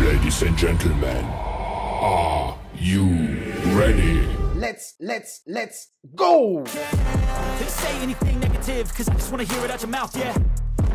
Ladies and gentlemen, are you ready? Let's go! Didn't say anything negative, cause I just wanna hear it out your mouth, yeah.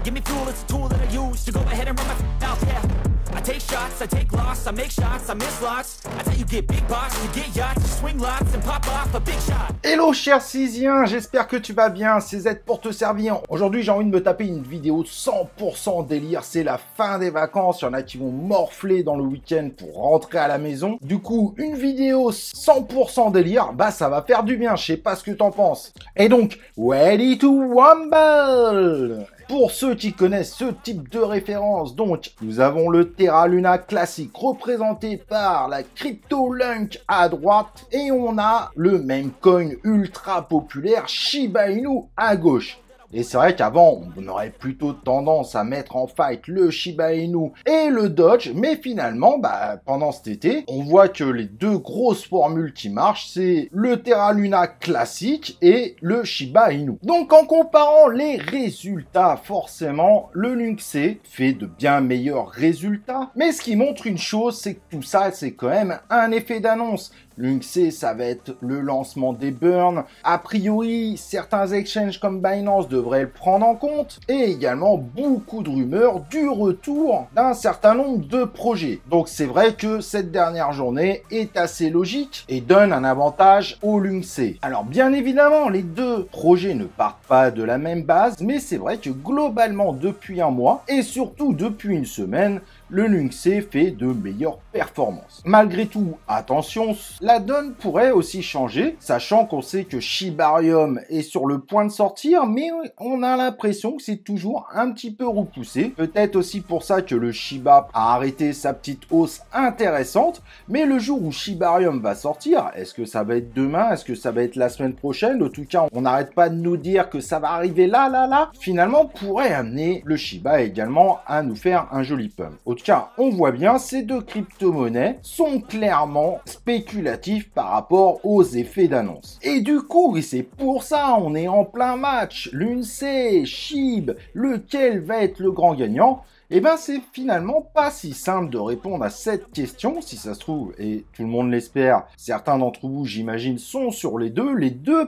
Give me fuel, it's a tool that I use to go ahead and run my mouth, yeah. I take shots, I take loss, I make shots, I miss lots. That's how you get big box, you get yachts, you swing lots and pop off a big shot. Hello cher Césien, j'espère que tu vas bien, c'est Z pour te servir. Aujourd'hui j'ai envie de me taper une vidéo 100% délire, c'est la fin des vacances, il y en a qui vont morfler dans le week-end pour rentrer à la maison. Du coup, une vidéo 100% délire, bah ça va faire du bien, je sais pas ce que t'en penses. Et donc, ready to rumble! Pour ceux qui connaissent ce type de référence, donc, nous avons le Terra Luna classique représenté par la CryptoLunk à droite et on a le meme coin ultra populaire Shiba Inu à gauche. Et c'est vrai qu'avant, on aurait plutôt tendance à mettre en fight le Shiba Inu et le Doge, mais finalement, pendant cet été, on voit que les deux grosses formules qui marchent, c'est le Terra Luna classique et le Shiba Inu. Donc en comparant les résultats, forcément, le Lynx fait de bien meilleurs résultats, mais ce qui montre une chose, c'est que tout ça, c'est quand même un effet d'annonce. Lynx, ça va être le lancement des burns. A priori, certains exchanges comme Binance devraient le prendre en compte. Et également beaucoup de rumeurs du retour d'un certain nombre de projets. Donc c'est vrai que cette dernière journée est assez logique et donne un avantage au Lynx. Alors bien évidemment, les deux projets ne partent pas de la même base, mais c'est vrai que globalement depuis un mois et surtout depuis une semaine, le Lynx fait de meilleures performances. Malgré tout, attention, la donne pourrait aussi changer, sachant qu'on sait que Shibarium est sur le point de sortir, mais on a l'impression que c'est toujours un petit peu repoussé. Peut-être aussi pour ça que le Shiba a arrêté sa petite hausse intéressante, mais le jour où Shibarium va sortir, est-ce que ça va être demain, est-ce que ça va être la semaine prochaine? En tout cas, on n'arrête pas de nous dire que ça va arriver là, finalement pourrait amener le Shiba également à nous faire un joli pump. En tout cas, on voit bien, ces deux crypto-monnaies sont clairement spéculatifs par rapport aux effets d'annonce. Et du coup, et c'est pour ça, on est en plein match, Lynx, SHIB, lequel va être le grand gagnant? Eh ben, c'est finalement pas si simple de répondre à cette question, si ça se trouve, et tout le monde l'espère, certains d'entre vous, j'imagine, sont sur les deux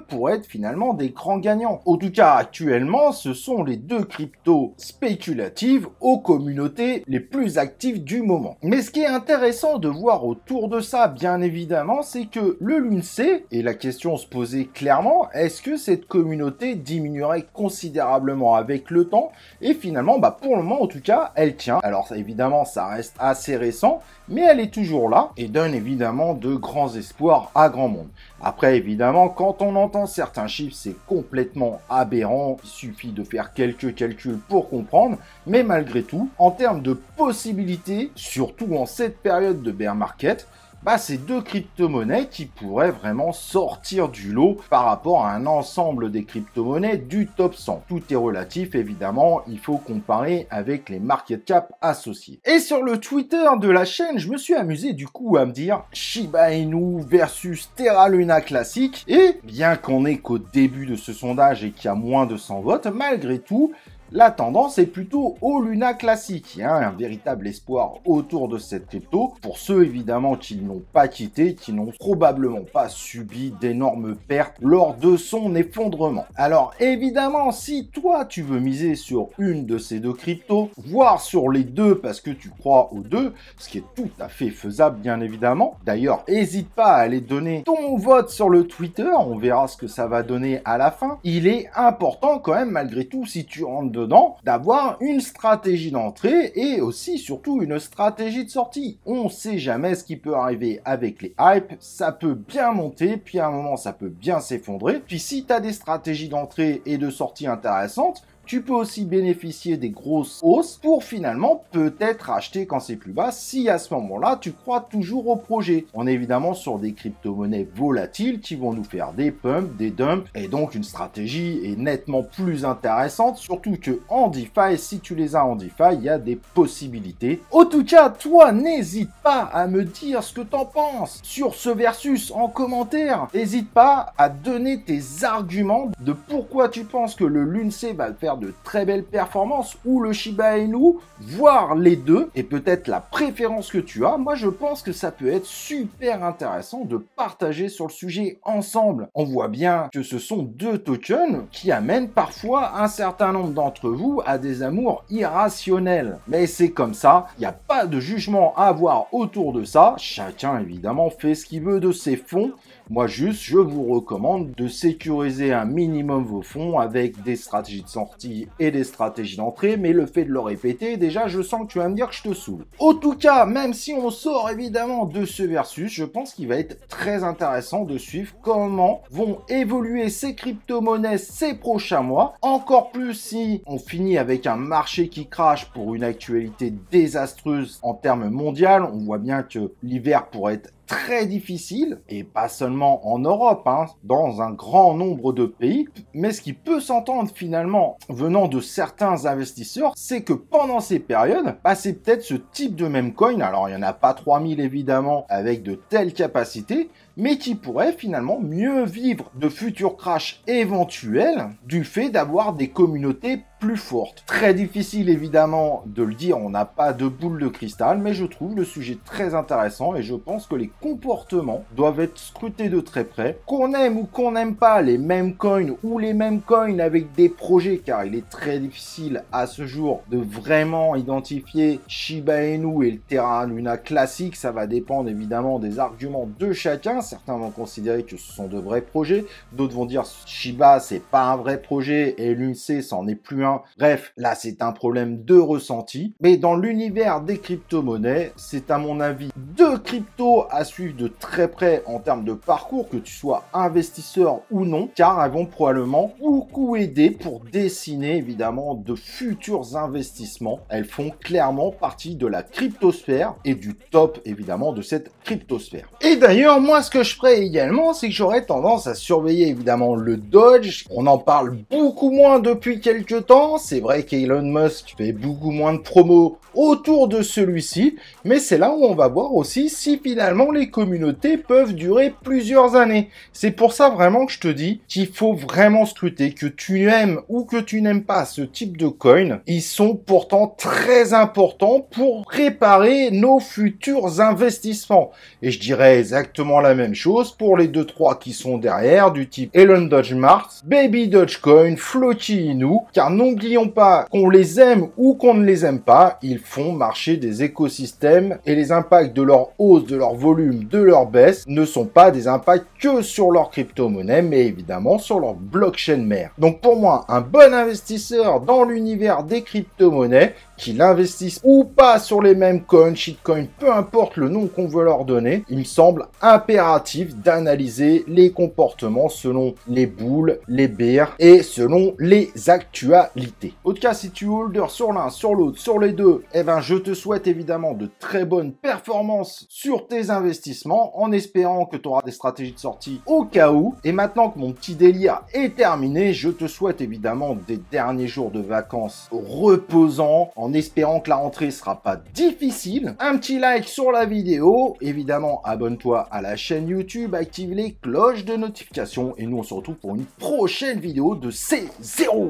pourraient être finalement des grands gagnants. En tout cas, actuellement, ce sont les deux cryptos spéculatives aux communautés les plus actives du moment. Mais ce qui est intéressant de voir autour de ça, bien évidemment, c'est que le Lynx, et la question se posait clairement, est-ce que cette communauté diminuerait considérablement avec le temps? Et finalement, pour le moment, en tout cas, elle tient. Alors évidemment, ça reste assez récent, mais elle est toujours là et donne évidemment de grands espoirs à grand monde. Après, évidemment, quand on entend certains chiffres, c'est complètement aberrant. Il suffit de faire quelques calculs pour comprendre. Mais malgré tout, en termes de possibilités, surtout en cette période de bear market, c'est deux crypto-monnaies qui pourraient vraiment sortir du lot par rapport à un ensemble des crypto-monnaies du top 100. Tout est relatif, évidemment, il faut comparer avec les market cap associés. Et sur le Twitter de la chaîne, je me suis amusé du coup à me dire Shiba Inu versus Terra Luna classique. Et bien qu'on est qu'au début de ce sondage et qu'il y a moins de 100 votes, malgré tout, la tendance est plutôt au Luna classique. Il y a un véritable espoir autour de cette crypto. Pour ceux évidemment qui ne l'ont pas quitté, qui n'ont probablement pas subi d'énormes pertes lors de son effondrement. Alors évidemment, si toi tu veux miser sur une de ces deux cryptos, voire sur les deux parce que tu crois aux deux, ce qui est tout à fait faisable bien évidemment. D'ailleurs, n'hésite pas à aller donner ton vote sur le Twitter, on verra ce que ça va donner à la fin. Il est important quand même malgré tout, si tu rentres d'avoir une stratégie d'entrée et aussi surtout une stratégie de sortie. On sait jamais ce qui peut arriver avec les hypes, ça peut bien monter, puis à un moment ça peut bien s'effondrer. Puis si tu as des stratégies d'entrée et de sortie intéressantes, tu peux aussi bénéficier des grosses hausses pour finalement peut-être acheter quand c'est plus bas si à ce moment-là tu crois toujours au projet. On est évidemment sur des crypto-monnaies volatiles qui vont nous faire des pumps, des dumps et donc une stratégie est nettement plus intéressante, surtout que en DeFi, si tu les as en DeFi, il y a des possibilités. En tout cas, toi, n'hésite pas à me dire ce que t'en penses sur ce versus en commentaire. N'hésite pas à donner tes arguments de pourquoi tu penses que le Lynx va le faire de très belles performances, ou le Shiba Inu, voire les deux, et peut-être la préférence que tu as, moi je pense que ça peut être super intéressant de partager sur le sujet ensemble. On voit bien que ce sont deux tokens qui amènent parfois un certain nombre d'entre vous à des amours irrationnels. Mais c'est comme ça, il n'y a pas de jugement à avoir autour de ça. Chacun évidemment fait ce qu'il veut de ses fonds. Moi juste, je vous recommande de sécuriser un minimum vos fonds avec des stratégies de sortie et des stratégies d'entrée, mais le fait de le répéter, déjà je sens que tu vas me dire que je te saoule. En tout cas, même si on sort évidemment de ce versus, je pense qu'il va être très intéressant de suivre comment vont évoluer ces crypto-monnaies ces prochains mois, encore plus si on finit avec un marché qui crache pour une actualité désastreuse en termes mondiaux. On voit bien que l'hiver pourrait être très difficile, et pas seulement en Europe, dans un grand nombre de pays, mais ce qui peut s'entendre finalement venant de certains investisseurs, c'est que pendant ces périodes, c'est peut-être ce type de meme coin, alors il n'y en a pas 3000 évidemment avec de telles capacités, mais qui pourrait finalement mieux vivre de futurs crashs éventuels du fait d'avoir des communautés plus fortes. Très difficile évidemment de le dire, on n'a pas de boule de cristal, mais je trouve le sujet très intéressant et je pense que les comportements doivent être scrutés de très près. Qu'on aime ou qu'on n'aime pas les mêmes coins ou les mêmes coins avec des projets, car il est très difficile à ce jour de vraiment identifier Shiba Inu et le Terra Luna classique, ça va dépendre évidemment des arguments de chacun. Certains vont considérer que ce sont de vrais projets, d'autres vont dire Shiba c'est pas un vrai projet et l'UNC c'en est plus un. Bref, là c'est un problème de ressenti, mais dans l'univers des crypto-monnaies, c'est à mon avis deux cryptos à suivre de très près en termes de parcours, que tu sois investisseur ou non, car elles vont probablement beaucoup aider pour dessiner évidemment de futurs investissements. Elles font clairement partie de la cryptosphère et du top évidemment de cette cryptosphère. Et d'ailleurs, moi ce que je ferais également, c'est que j'aurais tendance à surveiller évidemment le Doge. On en parle beaucoup moins depuis quelques temps. C'est vrai qu'Elon Musk fait beaucoup moins de promos autour de celui-ci, mais c'est là où on va voir aussi si finalement les communautés peuvent durer plusieurs années. C'est pour ça vraiment que je te dis qu'il faut vraiment scruter, que tu aimes ou que tu n'aimes pas ce type de coin. Ils sont pourtant très importants pour préparer nos futurs investissements. Et je dirais exactement la même chose pour les 2-3 qui sont derrière, du type Elon Doge Mart, Baby Dogecoin, Floki Inu, car n'oublions pas qu'on les aime ou qu'on ne les aime pas, ils font marcher des écosystèmes et les impacts de leur hausse, de leur volume, de leur baisse ne sont pas des impacts que sur leur crypto-monnaie, mais évidemment sur leur blockchain mère. Donc pour moi, un bon investisseur dans l'univers des crypto-monnaies, qu'il investisse ou pas sur les mêmes coins, shitcoins, peu importe le nom qu'on veut leur donner, il me semble impératif d'analyser les comportements selon les bulles, les bears et selon les actualités. En tout cas, si tu es holder sur l'un, sur l'autre, sur les deux, je te souhaite évidemment de très bonnes performances sur tes investissements en espérant que tu auras des stratégies de sortie au cas où. Et maintenant que mon petit délire est terminé, je te souhaite évidemment des derniers jours de vacances reposants en espérant que la rentrée sera pas difficile. Un petit like sur la vidéo, évidemment abonne-toi à la chaîne YouTube, active les cloches de notification et nous on se retrouve pour une prochaine vidéo de C0.